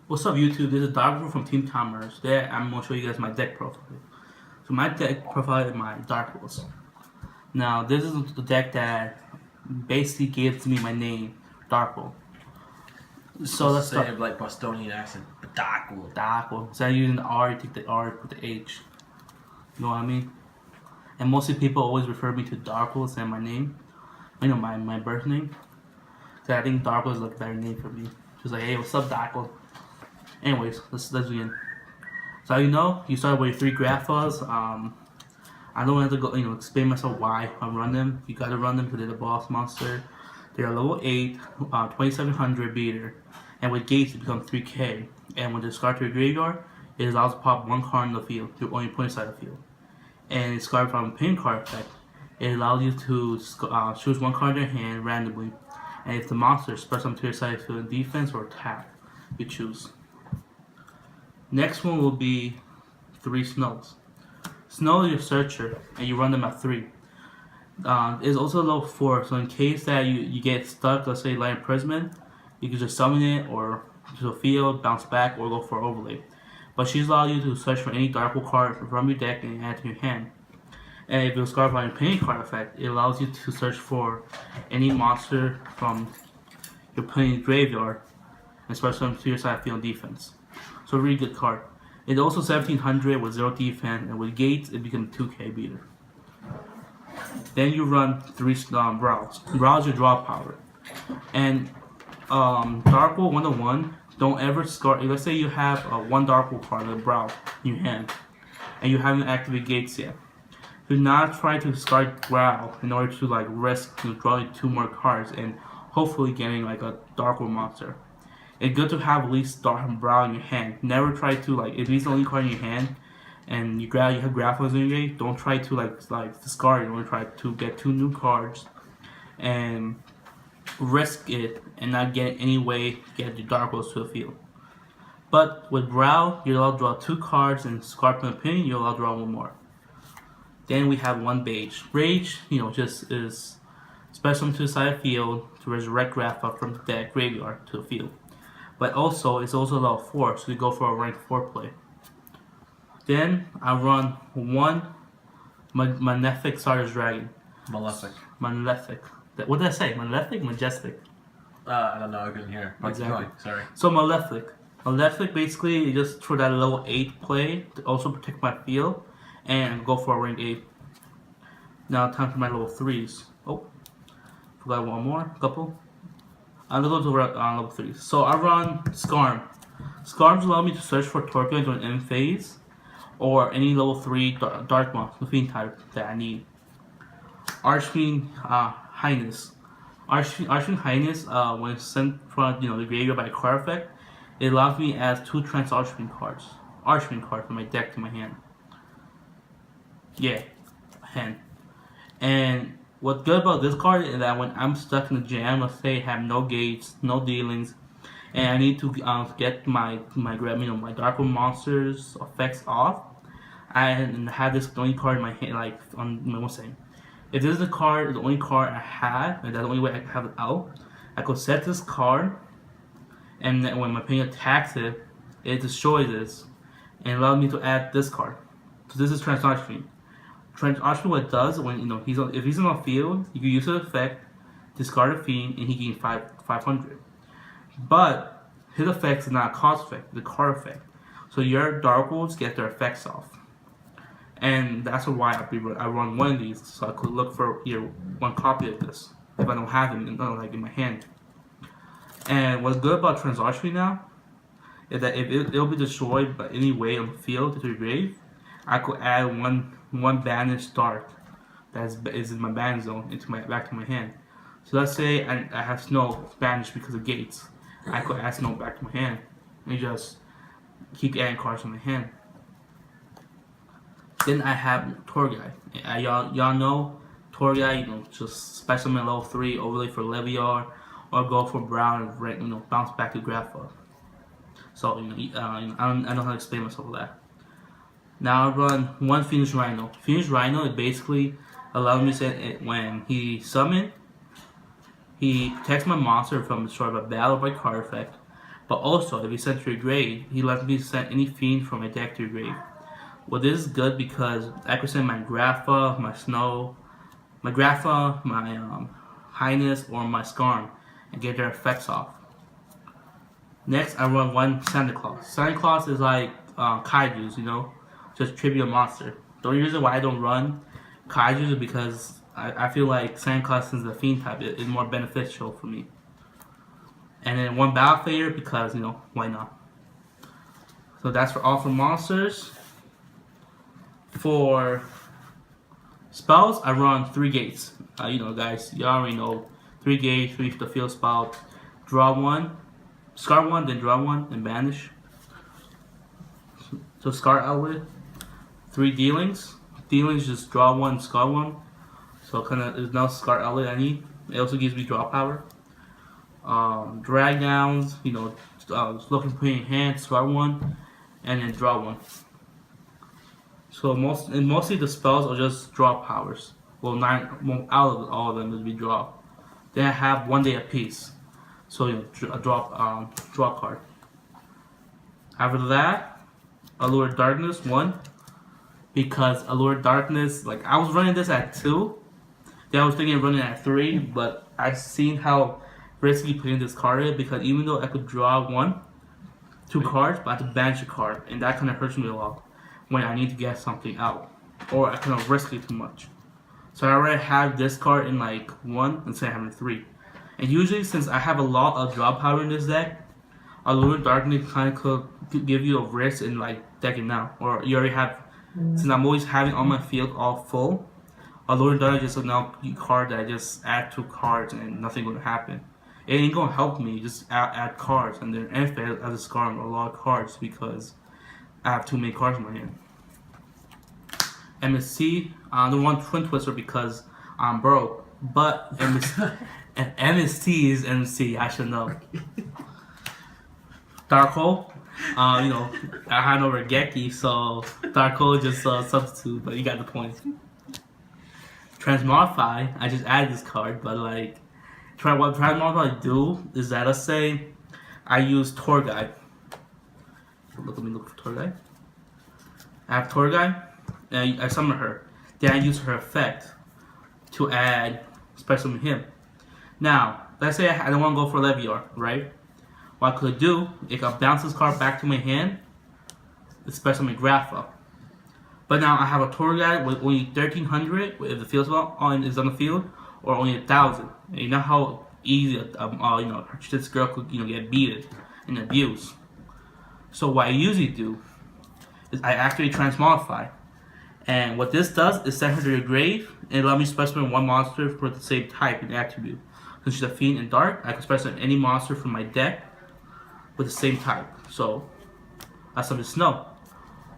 What's up, YouTube? This is Dahk from Team Commerce. Today, I'm going to show you guys my deck profile. So my deck profile is my Dark Wolves. Now, this is the deck that basically gives me my name, Dark Wolf. So let's say start. it like Bostonian accent, Dahk. Dark Wolf. Instead of using the R, you take the R, put the H. You know what I mean? And mostly people always refer me to Dark Wolf and my name. You know, my birth name. So I think Dark Wolf is like a better name for me. Just like, hey, what's up, Dark Wolf? Anyways, let's begin. So you start with 3 Graphas. I don't have to go, explain myself why I run them. You gotta run them because they're the boss monster. They're level 8, 2700 beater, and with gates it becomes 3k. And when they discard to your graveyard, it allows to pop 1 card in the field, your only point side of the field. And it's discarded from a pain card effect. It allows you to choose 1 card in your hand randomly, and if the monster spreads them to your side of the field in defense or attack, you choose. Next one will be 3 Snows. Snow is your searcher, and you run them at 3. It's also level 4, so in case that you get stuck, let's say Lion Imprisonment, you can just summon it, or to the field, bounce back, or go for overlay. But she's allowed you to search for any Dark Wolf card from your deck and add to your hand. And if you discard by a painting card effect, it allows you to search for any monster from your painting graveyard and spread them to your side field defense. So really good card. It's also 1700 with 0 defense, and with gates it becomes 2k beater. Then you run 3 Growls. Growls your draw power. And Dark Wolf 101, don't ever discard. Let's say you have 1 Dark Wolf card, a Growl, in your hand, and you haven't activated gates yet. Do not try to discard Growl in order to risk drawing 2 more cards and hopefully getting like a Dark Wolf monster. It's good to have at least Dark and Brown in your hand. Never try to if he's the only card in your hand and you have Graphos in your game, don't try to discard it. Don't try to get 2 new cards and risk it and not get any way get your Dark Wolves to the field. But with Brow, you're allowed to draw 2 cards, and Scorpion Opinion, you're allowed to draw 1 more. Then we have 1 Rage. Rage, just is special to the side of the field to resurrect Grapha from the deck graveyard to the field. But also, it's also level 4, so we go for a rank 4 play. Then I run 1 Malefic Sarda's Dragon. Malefic. Malefic. What did I say? Malefic? Majestic? I don't know, I couldn't hear. Exactly. Sorry. So Malefic. Malefic basically just for that level 8 play to also protect my field and go for a rank 8. Now time for my level 3s. Oh, forgot 1 more. Couple. I'm gonna go to level 3. So I run Skarm. Skarms allow me to search for Torpio during end phase, or any level 3 Dark Monster Fiend type that I need. Archfiend Highness. Archfiend Highness, when it's sent from the graveyard by a card effect, it allows me to add 2 Trans Archfiend cards. Archfiend cards from my deck to my hand. Yeah, hand. And what's good about this card is that when I'm stuck in the jam, let's say I have no gates, no dealings, and I need to get my Dark Wolf monsters effects off, I have this only card in my hand. If this is the only card I have, and that's the only way I can have it out, I could set this card, and then when my opponent attacks it, it destroys this, and allows me to add this card. So this is Transarchfiend. Transarchfiend, what it does when if he's on the field, you can use the effect, discard a fiend, and he gains 500. But his effect is not a cost effect; it's a card effect. So your Dark Wolves get their effects off, and that's why I run 1 of these, so I could look for 1 copy of this if I don't have him in my hand. And what's good about Transarchfiend now is that if it'll be destroyed by any way on the field to your grave, I could add one banished Dark that is in my ban zone back to my hand. So let's say I have Snow banished because of gates. I could add Snow back to my hand and just keep adding cards to my hand. Then I have Torgai. Y'all know Torgai, just special summon level 3, overlay for Leviar, or go for Brown and bounce back to Grapha. So I don't know how to explain myself with that. Now I run 1 Phoenix Rhino. Phoenix Rhino is basically allows me to say when he summons, he protects my monster from destroyed by battle by card effect, But also, if you send to your grave, he lets me send any fiend from my deck to your grave. Well, this is good because I could send my Grapha, my Snow, my Grapha, my Highness, or my Skarn and get their effects off. Next, I run one Santa Claus. Santa Claus is like Kaiju's, just tribute monster. The only reason why I don't run Kaiju's is because I feel like Santa Claus is the Fiend type is more beneficial for me. And then one Battle Fader because, why not? So that's for all for monsters. For spells, I run 3 gates. Guys, you already know. 3 gates, 3 the field spell. Draw 1, scar 1, then draw 1, and banish. So scar outlet. 3 dealings. Dealings just draw 1, scar 1. So there's no scar outlet I need. It also gives me draw power. Drag downs, looking for your hand, scar 1, and then draw 1. So mostly the spells are just draw powers. Well, out of all of them will be draw. Then I have 1 day apiece. So draw card. After that, Allure Darkness 1. Because Allure Darkness, I was running this at 2. Then I was thinking of running at 3, but I've seen how risky putting this card is because even though I could draw 2 cards, but I have to banish a card, and that kind of hurts me a lot when I need to get something out, or I kind of risk it too much. So I already have this card in 1 instead of having 3. And usually, since I have a lot of draw power in this deck, Allure Darkness kind of could give you a risk in decking now, or you already have. Since I'm always having all my field all full, Allure Darkness is just now card that I just add 2 cards and nothing gonna happen. It ain't gonna help me. Just add cards, and then if I as a scar a lot of cards because I have too many cards in my hand. MSC, I don't want Twin Twister because I'm broke. But and MST is MC, I should know. Dark Hole, I had over Geki, so Dark Hole just substitute, but you got the point. Transmodify, I just added this card, but what Transmodify do is that, let's say I use Tour Guide. Let me look for Tour Guide. I have Tour Guide, and I summon her. Then I use her effect to add special summon him. Now, let's say I don't want to go for Leviar, right? What I could do, if I bounce this card back to my hand, it's special summon Grapha. But now I have a Tour Guide with only 1,300 if the field spell is on the field, or only 1,000. And you know how easy this girl could get beaten and abused. So what I usually do is I actually transmodify. And what this does is send her to your grave and allow me to specify 1 monster for the same type and attribute. Since she's a Fiend and Dark, I can specify any monster from my deck with the same type. So I summon Snow.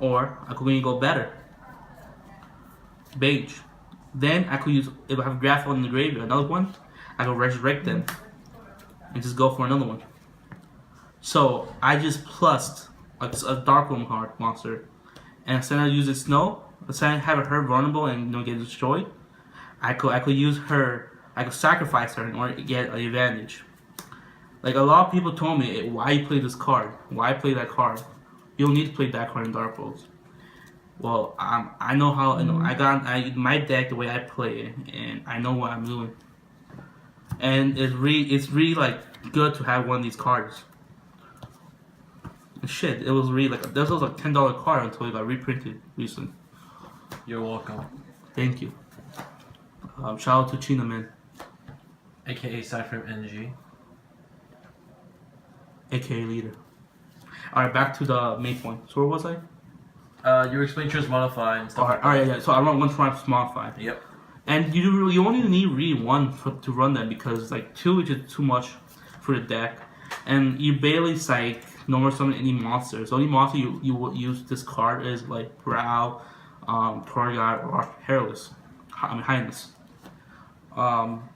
Or I could go better. Beige. Then I could use, if I have Graph on the graveyard, another one, I can resurrect them and just go for another one. So I just plussed a Dark Room card monster, and instead of using Snow, instead of having her vulnerable and get destroyed, I could use her. I could sacrifice her in order to get an advantage. A lot of people told me, why you play this card? Why play that card? You don't need to play that card in Dark Worlds. Well, I know how. I got my deck the way I play it, and I know what I'm doing. And it's really good to have one of these cards. And shit, it was really this was a $10 card until it got reprinted recently. You're welcome. Thank you. Shout out to China Man, AKA Cypher NG. aka Leader. Alright, back to the main point. So where was I? You were explaining Transmodify and stuff. Alright, yeah. So I run 1 Transmodify. Yep. And you only need really 1 to run that because 2 is just too much for the deck, and you barely no more summon any monsters. The only monster you would use this card is Brow, Torgal, or Highness.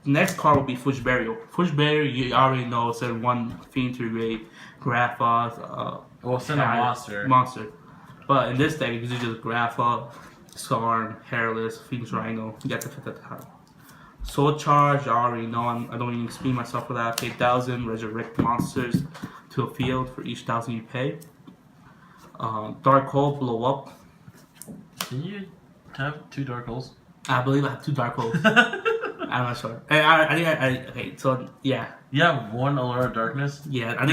Next card will be Fush Burial. Fush Burial, you already know, send 1 Fiend to your grave, Grapha, send a monster. But in this deck, you can just Grapha, Storm, Hairless, Phoenix Rhino, you got to fit that time. Soul Charge, I already know. I don't even explain myself for that. Pay 1,000. Resurrect monsters to a field for each 1,000 you pay. Dark Hole, blow up. Can you have 2 dark holes? I believe I have 2 Dark Holes. I'm not sure. I think okay. So yeah. You have 1 Allure of Darkness? Yeah, I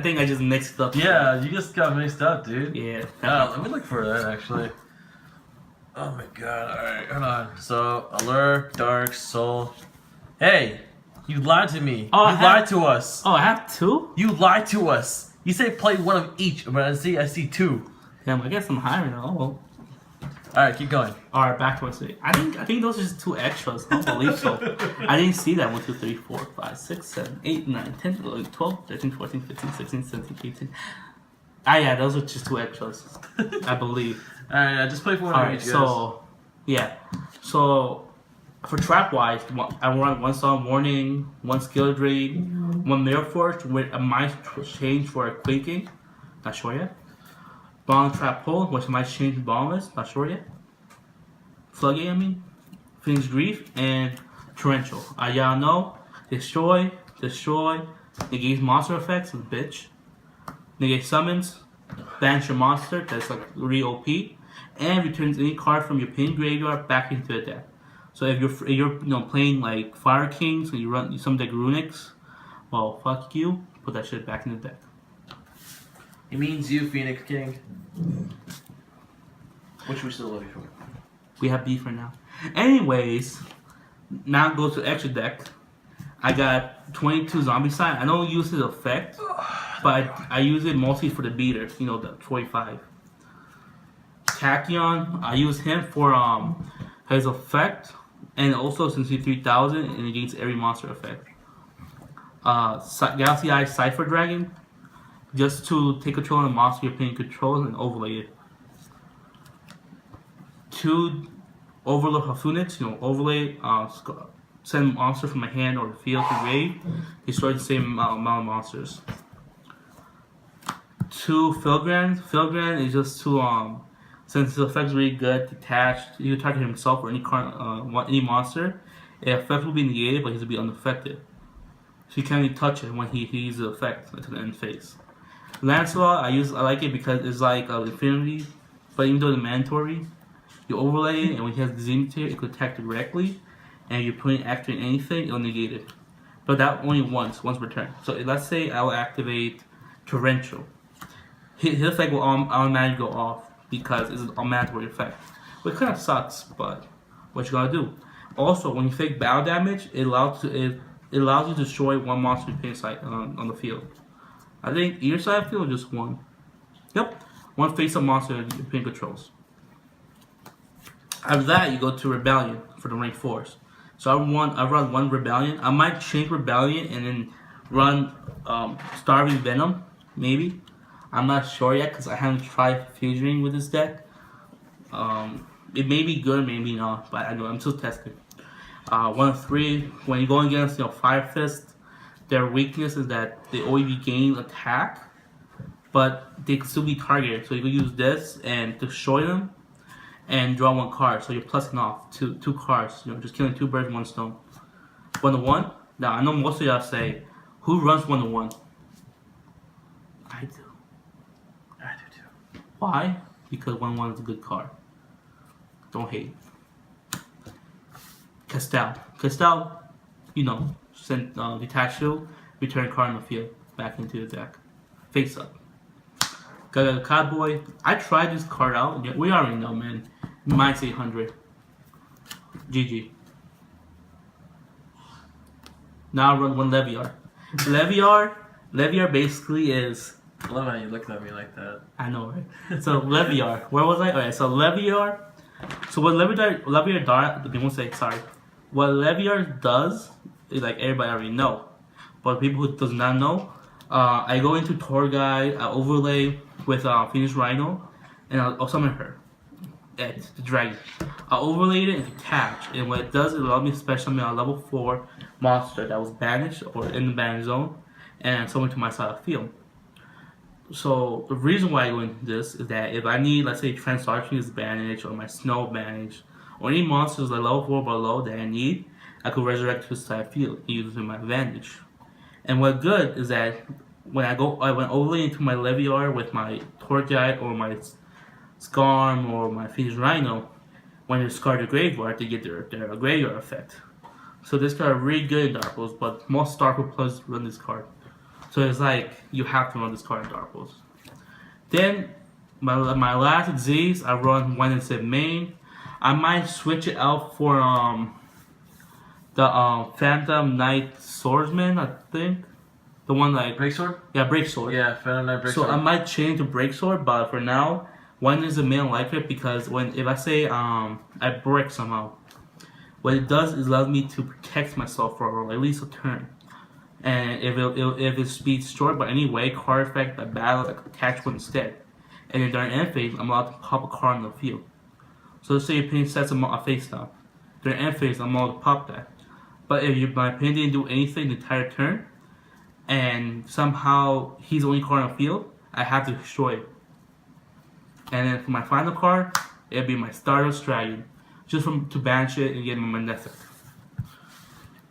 think I just mixed up. Yeah, you just got mixed up, dude. Yeah. Let me look for that, actually. Oh my god, alright, hold on. So, Allure, Dark, Soul. Hey! You lied to me. Oh, you lied to us. Oh, I have 2? You lied to us. You say play 1 of each, but I see 2. Damn, I guess I'm higher now. Oh, well. Alright, keep going. Alright, back to what I say. I think those are just 2 extras. I don't believe so. I didn't see that. 1, 2, 3, 4, 5, 6, 7, 8, 9, 10, 11, 12, 13, 14, 15, 16, 17, 18. Ah, yeah, those are just 2 extras. I believe. Alright, just play 1 of each. So, yeah. So, for trap wise, I run 1 Song Warning, 1 Skill Drain, 1 Mirror Forge with a Mind Change for a Quaking. Not sure yet. Bomb Trap Hole, which might change Bombless, not sure yet. Floodgate, I mean. Fiend's Grief, and Torrential. Y'all know. Destroy, negate monster effects, bitch. Negate summons, banish your monster, that's like re OP, and returns any card from your pin graveyard back into the deck. So if you're playing like Fire Kings and you run some deck Runics, well fuck you, put that shit back in the deck. It means you, Phoenix King. Which we still love you for. We have beef right now. Anyways, now go to extra deck. I got 22 Zombie Sign. I don't use his effect, but I use it mostly for the beater. You know, the 45. Tachyon, I use him for his effect, and also since he's 3,000 and against every monster effect. Galaxy Eye Cypher Dragon, just to take control of the monster you're playing control and overlay it. 2 Overload Hafunix, overlay, send monster from my hand or the field to grave, destroy the same amount of monsters. 2 Filgran. Filgran is just to since the effect is really good, detached, you can target himself or any card, any monster. The effect will be negated, but he will be unaffected. So you can't really touch it when he uses the effect to the end phase. Lancelot, I like it because it's like Infinity, but even though it's mandatory, you overlay it, and when he has the Zenith here, it could attack directly, and if you're putting activate anything, it'll negate it. But that only once per turn. So let's say I will activate Torrential. His effect will automatically go off because it's a mandatory effect. Which kind of sucks, but what you gotta do. Also, when you take battle damage, it allows you to destroy 1 monster you pay side on the field. I think either side of the field or just 1. Yep, 1 face-up monster your opponent controls. After that, you go to Rebellion for the rank 4s. So I run 1 Rebellion. I might change Rebellion and then run Starving Venom, maybe. I'm not sure yet because I haven't tried fusioning with this deck. It may be good, maybe not, but I know I'm still testing. 1 of 3. When you're going against Fire Fist, their weakness is that they always regain attack, but they can still be targeted. So you can use this and destroy them, and draw 1 card. So you're plusing off two cards. Just killing 2 birds, 1 stone. 1 to 1. Now I know most of y'all say, who runs 1 to 1? I do. I do too. Why? Because 1 1 is a good card. Don't hate. Castell, send detach shield, return card in the field, back into the deck. Face up. Got a Cowboy. I tried this card out. Yeah, we already know, man. Minus 800. GG. Now I run 1 Leviar. Leviar basically is. I love how you looked at me like that. I know, right? So Leviar. Where was I? Okay, so Leviar. So what Leviar does? Sorry. What Leviar does is like everybody already know, but people who does not know, I go into Tour Guide, I overlay with Phoenix Rhino, and I'll summon her. The dragon. I overlaid it and detach, and what it does, it allows me to special summon a level 4 monster that was banished or in the banish zone, and summon to my side of the field. So the reason why I go into this is that if I need, let's say, Transarching is banished, or my Snow banished, or any monsters like level 4 below that I need, I could resurrect to the side field and use it to my advantage. And what's good is that I went overly into my Leviar with my Torguide or my Skarm or my Phoenix Rhino. When you discard the graveyard, they get their graveyard effect. So this card is really good in Dark Pools, but most Dark Pool players run this card. So it's like you have to run this card in Dark Pools. Then my last Z's, I run one instead main. I might switch it out for the Phantom Knight Swordsman, I think. The one like Breaksword? Yeah, Breaksword. Yeah, Phantom Knight Breaksword. So I might change to Breaksword, but for now, one is a main like it because if I say I break somehow, what it does is allows me to protect myself for at least a turn. And if its speed's short, but anyway, card effect by battle, I can catch one instead. And then during end phase, I'm allowed to pop a card on the field. So let's say your opponent sets a face down. During end phase, I'm allowed to pop that. But if my opponent didn't do anything the entire turn, and somehow he's the only card on the field, I have to destroy it. And then for my final card, it'll be my Stardust Dragon, just to banish it and get my Magnetic.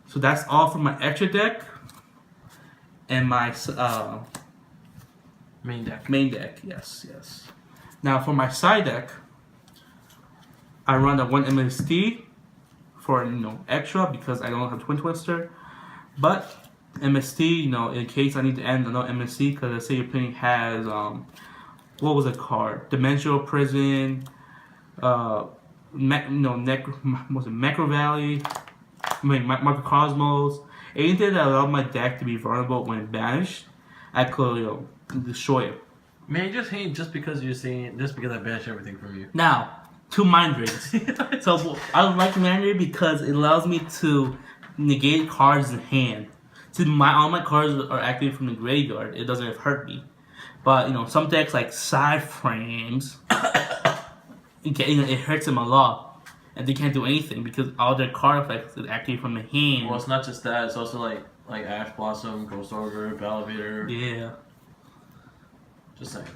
So that's all for my extra deck and my main deck. Main deck, yes. Now for my side deck, I run the one MST for extra because I don't have Twin Twister, but MST, in case I need to end another MST, because let's say your opponent has what was the card? Dimensional Prison, Macro Valley, Microcosmos, anything that allowed my deck to be vulnerable when banished, I could destroy it. Man, you just hate just because I banished everything from you. Now, 2 Mind Rings. So I like Mind Ring because it allows me to negate cards in hand. Since all my cards are active from the graveyard, it doesn't hurt me. But some decks like Side Frames, it hurts them a lot, and they can't do anything because all their card effects is active from the hand. Well, it's not just that; it's also like Ash Blossom, Ghost Ogre, Balavator. Yeah. Just saying.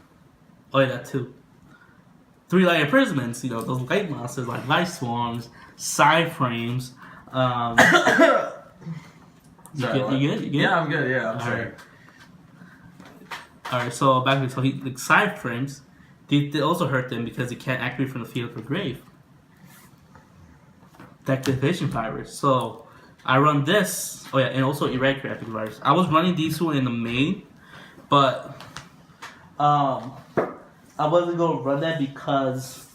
Oh yeah, that too. 3 Light Imprisonments, those light monsters like Light Swarms, Side Frames. You good? Yeah, I'm good. Yeah, I'm sorry. Alright, so back to the Side Frames, they also hurt them because they can't activate from the field or grave. Deactivation Virus. So I run this. Oh yeah, and also Eradicate Active Virus. I was running these two in the main, but I wasn't gonna run that because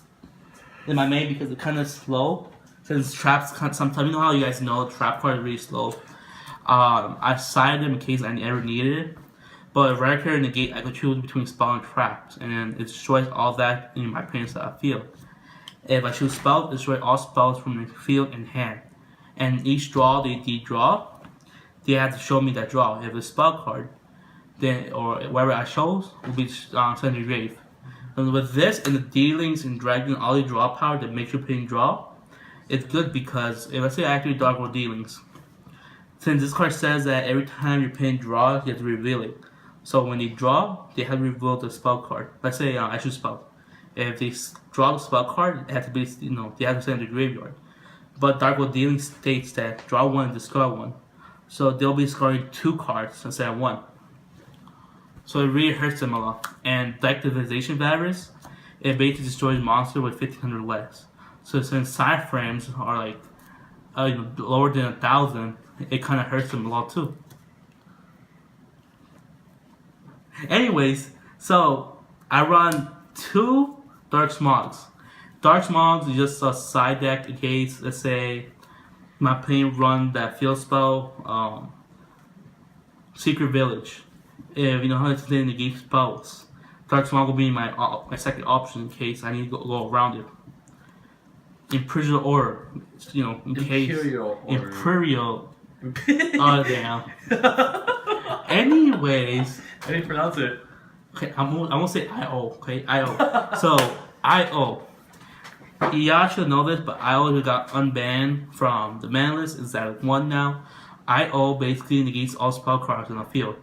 in my main because it's kind of slow. Since traps sometimes how you guys know trap card is really slow. I sided them in case I ever needed it. But right here in the gate, I could choose between spell and traps, and then it destroys all that in my opponent's field. If I choose spell, it destroys all spells from the field and hand. And each draw they draw, they have to show me that draw. If it's a spell card, then or whatever I chose will be sent to the grave. And with this and the dealings and dragging all the draw power that makes your opponent draw, it's good because if I say I actually Dark World Dealings, since this card says that every time your opponent draws, you have to reveal it. So when they draw, they have to reveal the spell card. Let's say I choose spell. If they draw the spell card, it has to be they have to send it to the graveyard. But Dark World Dealing states that draw 1, discard 1. So they'll be discarding 2 cards instead of 1. So it really hurts them a lot. And Deactivation Virus, it basically destroys monster with 1500 less. So since side frames are like lower than 1000, it kind of hurts them a lot too. Anyways, so I run 2 Dark Smogs. Dark Smogs is just a side deck in case, let's say, my opponent run that field spell, Secret Village. If you know how to negate spells, Dark Smog will be my second option in case I need to go around it. Imperial Order, in case Imperial. Oh damn. Anyways, how do you pronounce it? Okay, I'm gonna say I-O. Okay, I-O. So I-O. Y'all should know this, but I-O got unbanned from the ban list. It's at 1 now. I-O basically negates all spell cards in the field.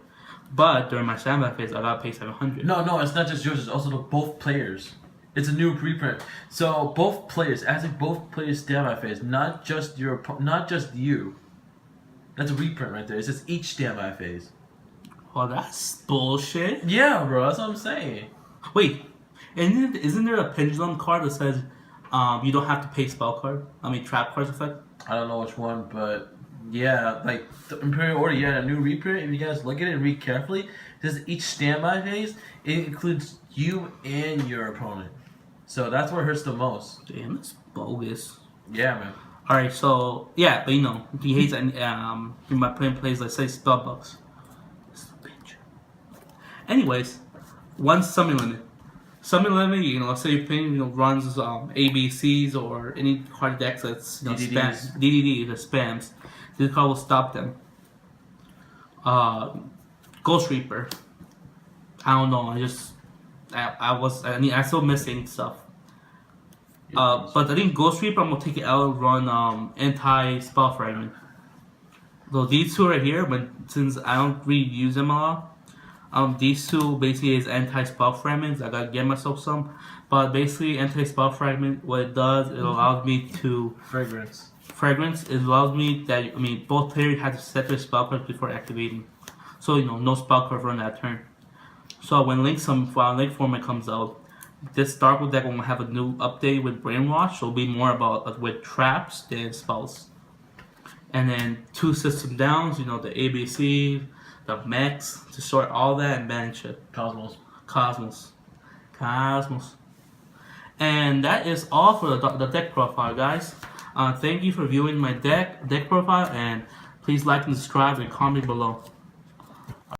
But during my standby phase, I gotta pay 700. No, it's not just yours. It's also both players. It's a new reprint. So both players, activate both players' standby phase, not just not just you. That's a reprint right there. It says each standby phase. Well, that's bullshit. Yeah, bro. That's what I'm saying. Wait, isn't there a pendulum card that says you don't have to pay spell card? I mean, trap cards effect? I don't know which one, but yeah, like the Imperial Order, yeah, a new reprint. If you guys look at it and read carefully, it says each standby phase, it includes you and your opponent. So that's what hurts the most. Damn, that's bogus. Yeah, man. Alright, so, yeah, but you know, he hates he might put in place, let's say, spellbooks. Bitch. Anyways, one summon limit. Summon limit, you know, let's say you're playing, you know, runs ABCs or any card decks that's, you know, DDDs. DDD that spams. This card will stop them. Ghost Reaper. I don't know, I'm still missing stuff. But I think Ghost Reaper, I'm gonna take it out and run anti-spell fragment. So these two right here, but since I don't really use them a lot, these two basically is anti-spell fragments. I gotta get myself some. But basically anti-spell fragment, what it does, it allows me to Fragrance. it allows me that, I mean, both players have to set their spell cards before activating. So, you know, no spell card run that turn. So when Link format comes out, this Darkwood deck will have a new update with Brainwash. It'll be more about with traps than spells. And then 2 system downs, you know, the ABC, the mechs, to sort all that and banish it. Cosmos. And that is all for the deck profile, guys. Thank you for viewing my deck profile, and please like and subscribe and comment below.